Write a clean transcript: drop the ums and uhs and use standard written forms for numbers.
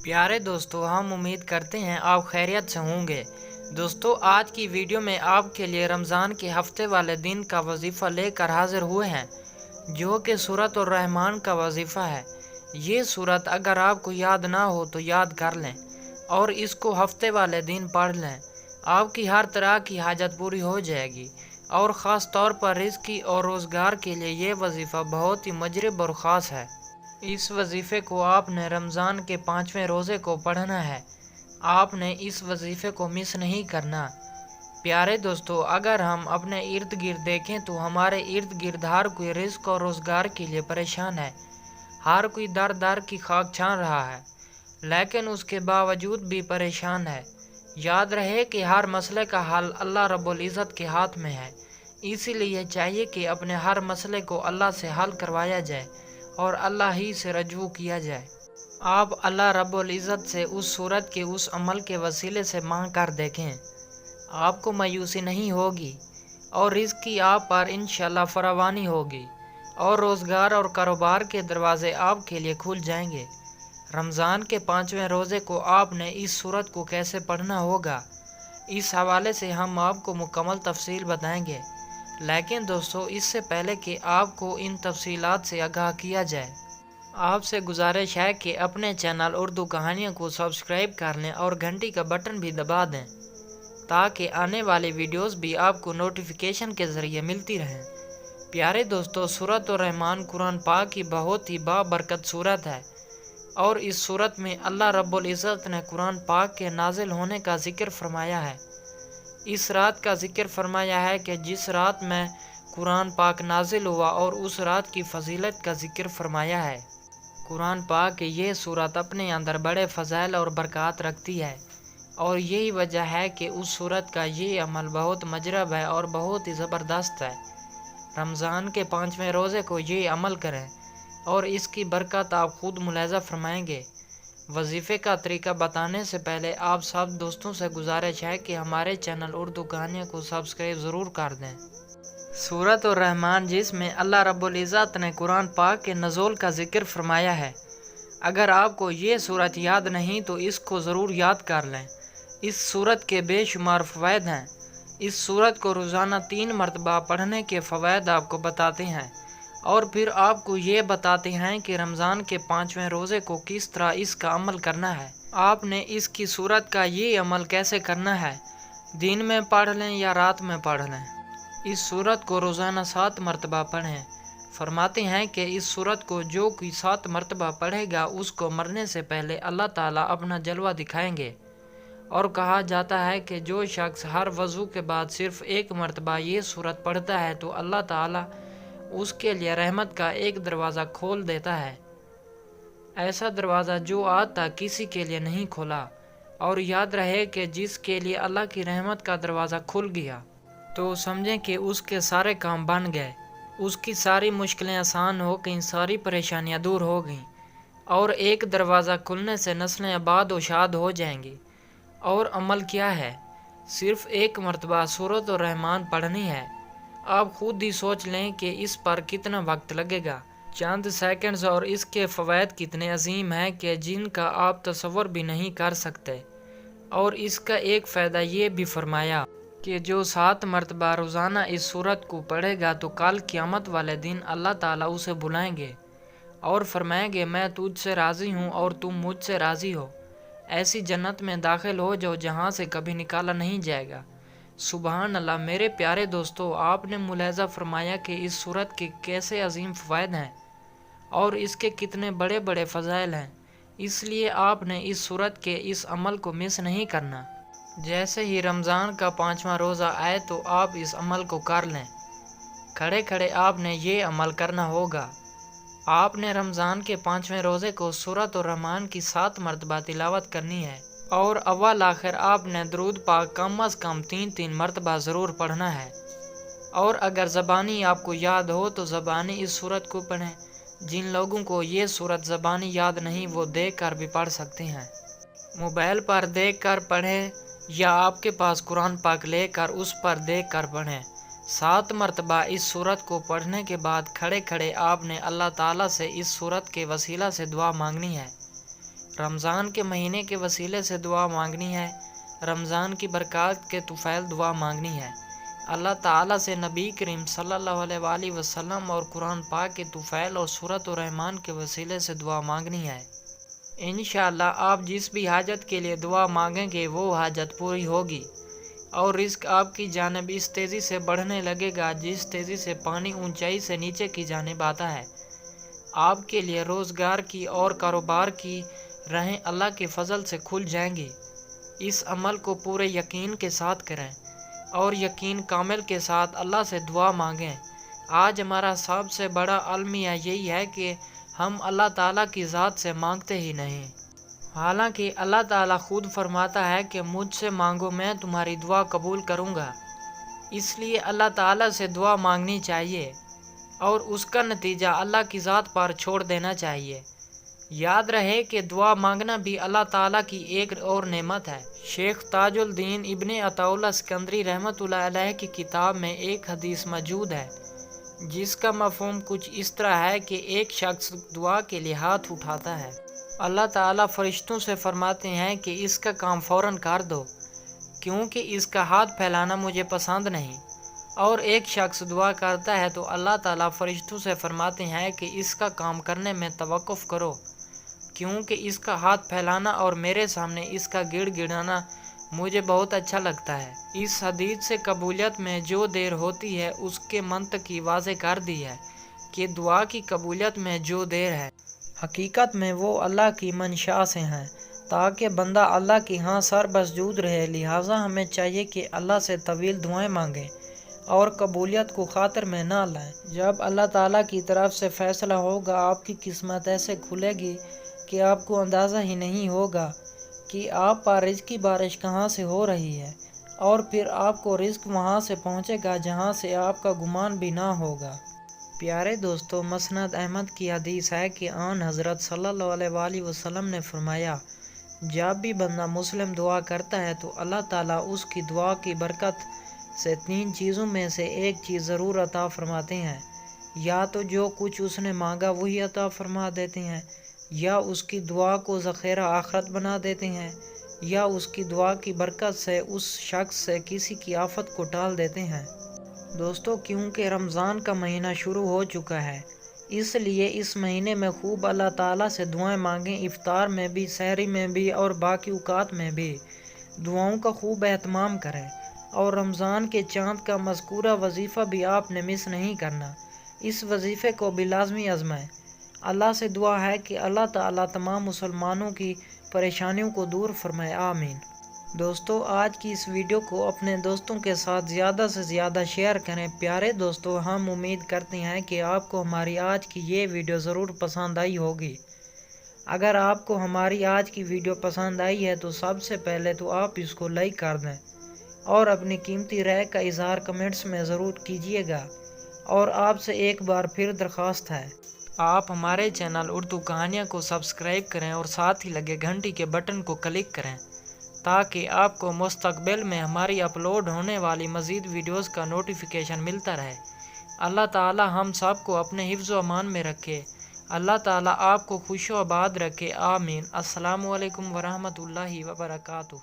प्यारे दोस्तों, हम उम्मीद करते हैं आप खैरियत से होंगे। दोस्तों, आज की वीडियो में आपके लिए रमज़ान के हफ्ते वाले दिन का वजीफ़ा लेकर हाजिर हुए हैं, जो कि सूरत और रहमान का वजीफ़ा है। ये सूरत अगर आपको याद ना हो तो याद कर लें और इसको हफ्ते वाले दिन पढ़ लें। आपकी हर तरह की हाजत पूरी हो जाएगी और ख़ास तौर पर रिज़्क़ और रोज़गार के लिए ये वजीफ़ा बहुत ही मुजरब और ख़ास है। इस वजीफ़े को आपने रमज़ान के 5वें रोज़े को पढ़ना है। आपने इस वजीफ़े को मिस नहीं करना। प्यारे दोस्तों, अगर हम अपने इर्द गिर्द देखें तो हमारे इर्द गिर्द हर कोई रिज़्क़ और रोज़गार के लिए परेशान है। हर कोई दर दर की खाक छान रहा है, लेकिन उसके बावजूद भी परेशान है। याद रहे कि हर मसले का हल अल्लाह रब्बुल इज़्ज़त के हाथ में है। इसीलिए चाहिए कि अपने हर मसले को अल्लाह से हल करवाया जाए और अल्लाह ही से रजू किया जाए। आप अल्लाह रब्बुल इज़्ज़त से उस सूरत के उस अमल के वसीले से मांग कर देखें, आपको मायूसी नहीं होगी और रिज़्क़ की आप पर इंशाअल्लाह फरावानी होगी और रोज़गार और कारोबार के दरवाज़े आपके लिए खुल जाएंगे। रमज़ान के 5वें रोज़े को आपने इस सूरत को कैसे पढ़ना होगा, इस हवाले से हम आपको मुकम्मल तफसील बताएंगे। लेकिन दोस्तों, इससे पहले कि आपको इन तफसीलात से आगाह किया जाए, आपसे गुजारिश है कि अपने चैनल उर्दू कहानियों को सब्सक्राइब कर लें और घंटी का बटन भी दबा दें, ताकि आने वाली वीडियोस भी आपको नोटिफिकेशन के ज़रिए मिलती रहें। प्यारे दोस्तों, सूरत और रहमान कुरान पाक की बहुत ही बाबरकत सूरत है और इस सूरत में अल्लाह रब्बुल इज़्ज़त ने कुरान पाक के नाजिल होने का ज़िक्र फरमाया है। इस रात का ज़िक्र फरमाया है कि जिस रात में कुरान पाक नाजिल हुआ और उस रात की फजीलत का ज़िक्र फरमाया है। कुरान पाक की ये सूरत अपने अंदर बड़े फ़ज़ाइल और बरक़ात रखती है और यही वजह है कि उस सूरत का ये अमल बहुत मजरब है और बहुत ही ज़बरदस्त है। रमज़ान के 5वें रोज़े को ये अमल करें और इसकी बरकत आप खुद मुलाहिज़ा फरमाएंगे। वजीफ़े का तरीका बताने से पहले आप सब दोस्तों से गुजारिश है कि हमारे चैनल उर्दू कहानियों को सब्सक्राइब ज़रूर कर दें। सूरत और रहमान, जिसमें अल्लाह रब्बुल इज़्ज़त ने कुरान पाक के नज़ूल का ज़िक्र फरमाया है। अगर आपको ये सूरत याद नहीं तो इसको ज़रूर याद कर लें। इस सूरत के बेशुमार फ़वाइद हैं। इस सूरत को रोज़ाना 3 मरतबा पढ़ने के फ़वाइद आपको बताते हैं और फिर आपको ये बताते हैं कि रमज़ान के 5वें रोज़े को किस तरह इसका अमल करना है। आपने इसकी सूरत का ये अमल कैसे करना है, दिन में पढ़ लें या रात में पढ़ लें। इस सूरत को रोज़ाना 7 मरतबा पढ़ें। फरमाते हैं कि इस सूरत को जो कोई 7 मरतबा पढ़ेगा उसको मरने से पहले अल्लाह ताला अपना जलवा दिखाएंगे। और कहा जाता है कि जो शख्स हर वज़ू के बाद सिर्फ़ 1 मरतबा ये सूरत पढ़ता है तो अल्लाह ताला उसके लिए रहमत का एक दरवाज़ा खोल देता है, ऐसा दरवाज़ा जो आज तक किसी के लिए नहीं खोला। और याद रहे कि जिसके लिए अल्लाह की रहमत का दरवाज़ा खुल गया तो समझें कि उसके सारे काम बन गए, उसकी सारी मुश्किलें आसान हो गईं, सारी परेशानियां दूर हो गईं और एक दरवाज़ा खुलने से नस्लें आबाद व शाद हो जाएंगी। और अमल क्या है, सिर्फ़ 1 मरतबा सूरत और रहमान पढ़नी है। आप खुद ही सोच लें कि इस पर कितना वक्त लगेगा, चंद सेकंड्स, और इसके फ़वाइद कितने अजीम हैं कि जिनका आप तसव्वुर भी नहीं कर सकते। और इसका एक फ़ायदा ये भी फरमाया कि जो 7 मरतबा रोज़ाना इस सूरत को पढ़ेगा तो कल क़यामत वाले दिन अल्लाह ताला उसे बुलाएंगे और फरमाएंगे, मैं तुझसे राज़ी हूँ और तुम मुझसे राज़ी हो, ऐसी जन्नत में दाखिल हो जाओ जहाँ से कभी निकाला नहीं जाएगा। सुबहान अल्लाह। मेरे प्यारे दोस्तों, आपने मुलाहिज़ा फरमाया कि इस सूरत के कैसे अजीम फ़वाइद हैं और इसके कितने बड़े बड़े फ़ज़ाइल हैं। इसलिए आपने इस सूरत के इस अमल को मिस नहीं करना। जैसे ही रमज़ान का 5वां रोज़ा आए तो आप इस अमल को कर लें। खड़े खड़े आपने ये अमल करना होगा। आपने रमज़ान के 5वें रोज़े को सूरत और रहमान की 7 मरतबा तिलावत करनी है और अव्वल आखिर आपने दरूद पाक कम अज़ कम 3-3 मरतबा ज़रूर पढ़ना है। और अगर ज़बानी आपको याद हो तो ज़बानी इस सूरत को पढ़ें। जिन लोगों को ये सूरत ज़बानी याद नहीं वो देख कर भी पढ़ सकते हैं। मोबाइल पर देख कर पढ़ें या आपके पास कुरान पाक लेकर उस पर देख कर पढ़ें। 7 मरतबा इस सूरत को पढ़ने के बाद खड़े खड़े आपने अल्लाह ताला से इस सूरत के वसीला से दुआ मांगनी है। رمضان کے مہینے کے وسیلے سے دعا مانگنی ہے، رمضان کی برکات کے طفیل دعا مانگنی ہے، اللہ تعالیٰ سے نبی کریم صلی اللہ علیہ وآلہ وسلم اور قرآن پاک کے طفیل اور سورۃ الرحمن کے وسیلے سے دعا مانگنی ہے۔ انشاءاللہ آپ جس بھی حاجت کے لیے دعا مانگیں گے وہ حاجت پوری ہوگی، اور رزق آپ کی جانب اس تیزی سے بڑھنے لگے گا جس تیزی سے پانی اونچائی سے نیچے کی جانب آتا ہے۔ آپ کے لیے روزگار کی اور کاروبار کی راہیں اللہ کے فضل سے کھل جائیں گی۔ اس عمل کو پورے یقین کے ساتھ کریں اور یقین کامل کے ساتھ اللہ سے دعا مانگیں۔ آج ہمارا سب سے بڑا المیہ یہی ہے کہ ہم اللہ تعالیٰ کی ذات سے مانگتے ہی نہیں، حالانکہ اللہ تعالیٰ خود فرماتا ہے کہ مجھ سے مانگو میں تمہاری دعا قبول کروں گا۔ اس لیے اللہ تعالیٰ سے دعا مانگنی چاہیے اور اس کا نتیجہ اللہ کی ذات پر چھوڑ دینا چاہیے۔ یاد رہے کہ دعا مانگنا بھی اللہ تعالیٰ کی ایک اور نعمت ہے۔ شیخ تاج الدین ابن عطا اللہ سکندری رحمۃ اللہ علیہ کی کتاب میں ایک حدیث موجود ہے جس کا مفہوم کچھ اس طرح ہے کہ ایک شخص دعا کے لیے ہاتھ اٹھاتا ہے، اللہ تعالیٰ فرشتوں سے فرماتے ہیں کہ اس کا کام فوراً کر دو کیونکہ اس کا ہاتھ پھیلانا مجھے پسند نہیں، اور ایک شخص دعا کرتا ہے تو اللہ تعالیٰ فرشتوں سے فرماتے ہیں کہ اس کا کام کرنے میں توقف کرو کیونکہ اس کا ہاتھ پھیلانا اور میرے سامنے اس کا گڑ گڑانا مجھے بہت اچھا لگتا ہے۔ اس حدیث سے قبولیت میں جو دیر ہوتی ہے اس کے منطق کی واضح کر دی ہے کہ دعا کی قبولیت میں جو دیر ہے حقیقت میں وہ اللہ کی منشاء سے ہیں تاکہ بندہ اللہ کی ہاں سر مسجود رہے، لہٰذا ہمیں چاہیے کہ اللہ سے طویل دعائیں مانگیں اور قبولیت کو خاطر میں نہ لائیں۔ جب اللہ تعالیٰ کی طرف سے فیصلہ ہوگا آپ کی قسمت ایسے کھلے گی کہ آپ کو اندازہ ہی نہیں ہوگا کہ آپ پر رزق کی بارش کہاں سے ہو رہی ہے، اور پھر آپ کو رزق وہاں سے پہنچے گا جہاں سے آپ کا گمان بھی نہ ہوگا۔ پیارے دوستو، مسند احمد کی حدیث ہے کہ آن حضرت صلی اللہ علیہ وآلہ وسلم نے فرمایا، جب بھی بندہ مسلم دعا کرتا ہے تو اللہ تعالیٰ اس کی دعا کی برکت سے 3 چیزوں میں سے ایک چیز ضرور عطا فرماتے ہیں، یا تو جو کچھ اس نے مانگا وہی عطا فرما دیتے ہیں، یا اس کی دعا کو ذخیرہ آخرت بنا دیتے ہیں، یا اس کی دعا کی برکت سے اس شخص سے کسی کی آفت کو ٹال دیتے ہیں۔ دوستو، کیونکہ رمضان کا مہینہ شروع ہو چکا ہے اس لیے اس مہینے میں خوب اللہ تعالیٰ سے دعائیں مانگیں، افطار میں بھی، سحری میں بھی اور باقی اوقات میں بھی دعاؤں کا خوب اہتمام کریں، اور رمضان کے چاند کا مذکورہ وظیفہ بھی آپ نے مس نہیں کرنا۔ اس وظیفے کو بھی لازمی آزمائیں۔ اللہ سے دعا ہے کہ اللہ تعالیٰ تمام مسلمانوں کی پریشانیوں کو دور فرمائے، آمین۔ دوستو، آج کی اس ویڈیو کو اپنے دوستوں کے ساتھ زیادہ سے زیادہ شیئر کریں۔ پیارے دوستو، ہم امید کرتے ہیں کہ آپ کو ہماری آج کی یہ ویڈیو ضرور پسند آئی ہوگی۔ اگر آپ کو ہماری آج کی ویڈیو پسند آئی ہے تو سب سے پہلے تو آپ اس کو لائک کر دیں اور اپنی قیمتی رائے کا اظہار کمنٹس میں ضرور کیجیے گا، اور آپ سے ایک بار پھر درخواست ہے آپ ہمارے چینل اردو کہانیاں کو سبسکرائب کریں اور ساتھ ہی لگے گھنٹی کے بٹن کو کلک کریں تاکہ آپ کو مستقبل میں ہماری اپلوڈ ہونے والی مزید ویڈیوز کا نوٹیفیکیشن ملتا رہے۔ اللہ تعالی ہم سب کو اپنے حفظ و امان میں رکھے۔ اللہ تعالی آپ کو خوش و آباد رکھے، آمین۔ السلام علیکم ورحمۃ اللہ وبرکاتہ۔